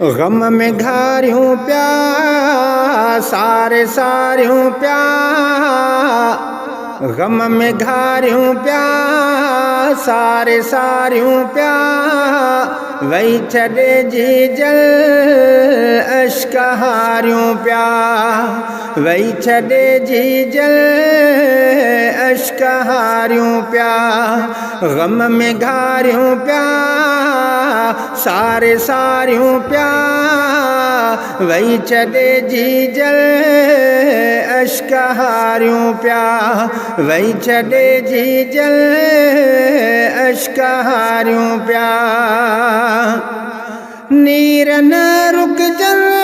गम में घारियूं पिया सारे सारियूं पिया, गम में घारियूं पिया सारे सारियूं पिया, वही छॾे जी जल अश्क हारियूं पिया, वही छॾे जी जल अश्क हारियूं पिया, गम में घारियूं पिया सारे सारियूं पिया, वही छॾे जी जल अश्क हारियूं पिया, वही छॾे जी जल अश्क हारियूं पिया। नीर न रुकजनि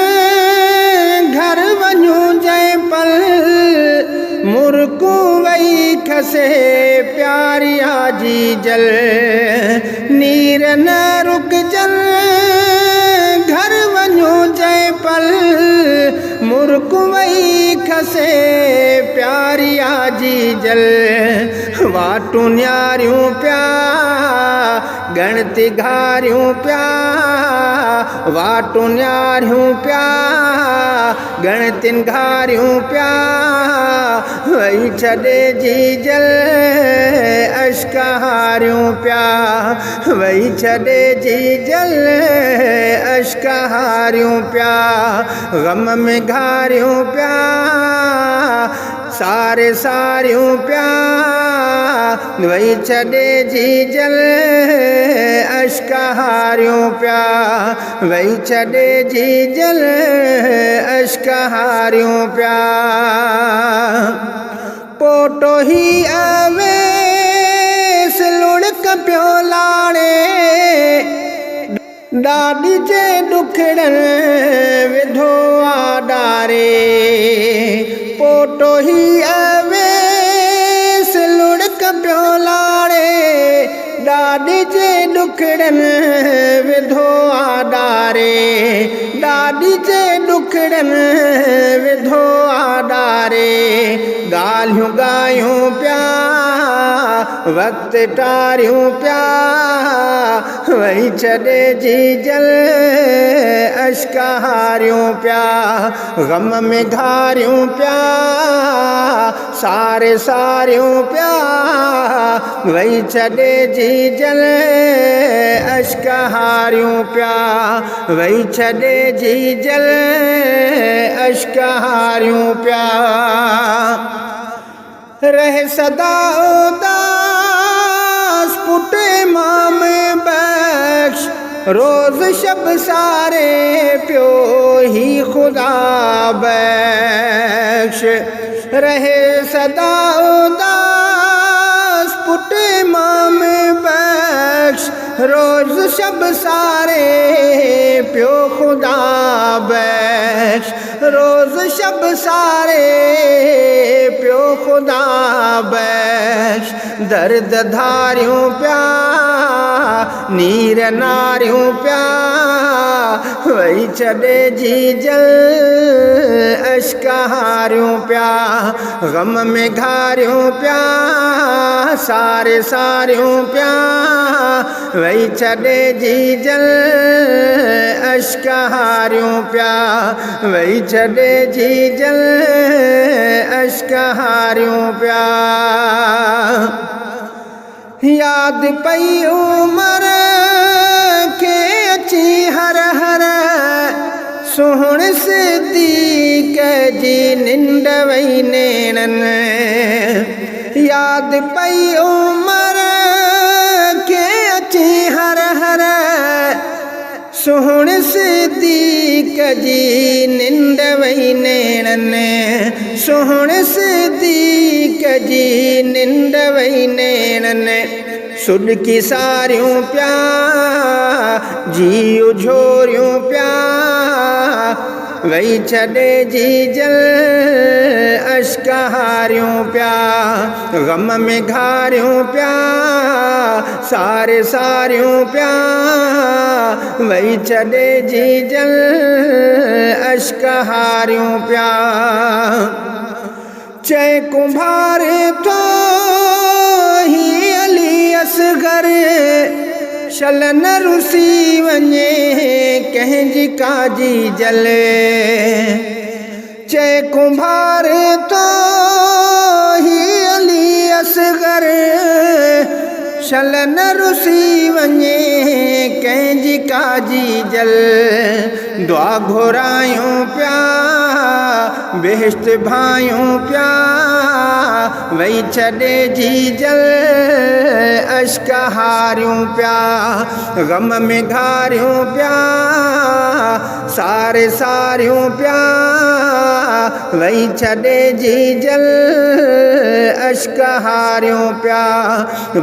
घर वञूं जंहिं पल, मुर्कूं वही खसे प्यारिया जी जल, नीर न रुकजनि घर वञूं जंहिं पल, मुर्कूं वही खसे प्यारिया जी जल, वाटूं न्यारियूं पिया गणति घारियूं पिया, वाटूं न्यारियूं पिया गणतिन घारियूं पिया, वही छॾे जी जल अश्क हारियूं पिया, वही छॾे जी जल अश्क हारियूं पिया, गम में घारियूं पिया सारे सारियूं पिया, वही छॾे जी जल अश्क हारियूं पिया, वही छॾे जी जल अश्क हारियूं पिया। पोटो ही अवेस लुणक पियो लाणे, ॾाॾी जे ॾुखड़नि विधो आॾारे, पोटो ही अवेस लुणक पियो लाणे, ॾाॾी जे ॾुखड़नि विधो आॾारे, ॾाॾी जे ॾुखड़नि विधो आॾारे, ॻाल्हियूं ॻायूं पिया वक़्तु टारियूं पिया, वही छॾे जी जल अश्क हारियूं पिया, गम में घारियूं पिया सारे सारियूं पिया, वही छॾे जी जल अश्क हारियूं पिया, वही छॾे जी जल अश्क हारियूं पिया। रहे सदा उदास पुट इमाम बख्श, रोज़ शब सारे पियो ही खुदा बख्श, रहे सदा उदास पुट इमाम बख्श, रोज़ शब सारे पियो खुदा बख्श, रोज़ शब सारे पियो खुदा बख्श, दर्द धारियूं पिया नीर नारियूं पिया, वही छॾे जी जल अश्क हारियूं पिया, गम में घारियूं पिया सारे सारियूं पिया, वही छॾे जी जल अश्क हारियूं पिया, वही छॾे जी जल अश्क हारियूं पिया। याद पई उमर खे अची हर हर, सोहण सिद्दीक़ जी निंड वई नेणनि, याद पई उमर खे अची हर हर, सोहण सिद्दीक़ जी निंड वई नेणनि, सोहण सिद्दीक़ जी निंड वई नेणनि, सुॾकी सारियूं पिया जी उझोरियूं पिया, वही छॾे जी जल अश्क हारियूं पिया, गम में घारियूं पिया सारे सारियूं पिया, वही छॾे जी जल अश्क हारियूं पिया। चए कुंभार थो ही अली असगर, शल न रुसी वञे कंहिंजी कंहिंजी काजी जले चए कुंभार तो ही अली असगर शल न रुसी वञे कंहिंजी काजी जल दुआ घुरायूं पिया बेहिश्त भायूं पिया वही छॾे जी जल अश्क हारियूं पिया ग़म में घारियूं पिया सारे सारियूं पिया वही छॾे जी जल अश्क हारियूं पिया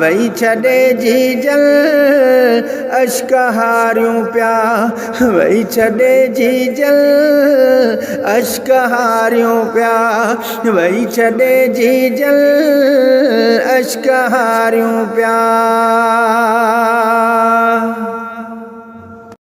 वही छॾे जी जल अश्क हारियूं पिया वही छॾे जी जल अश्क हारियूं पिया वही छॾे जी जल अश्क हारियूं पिया।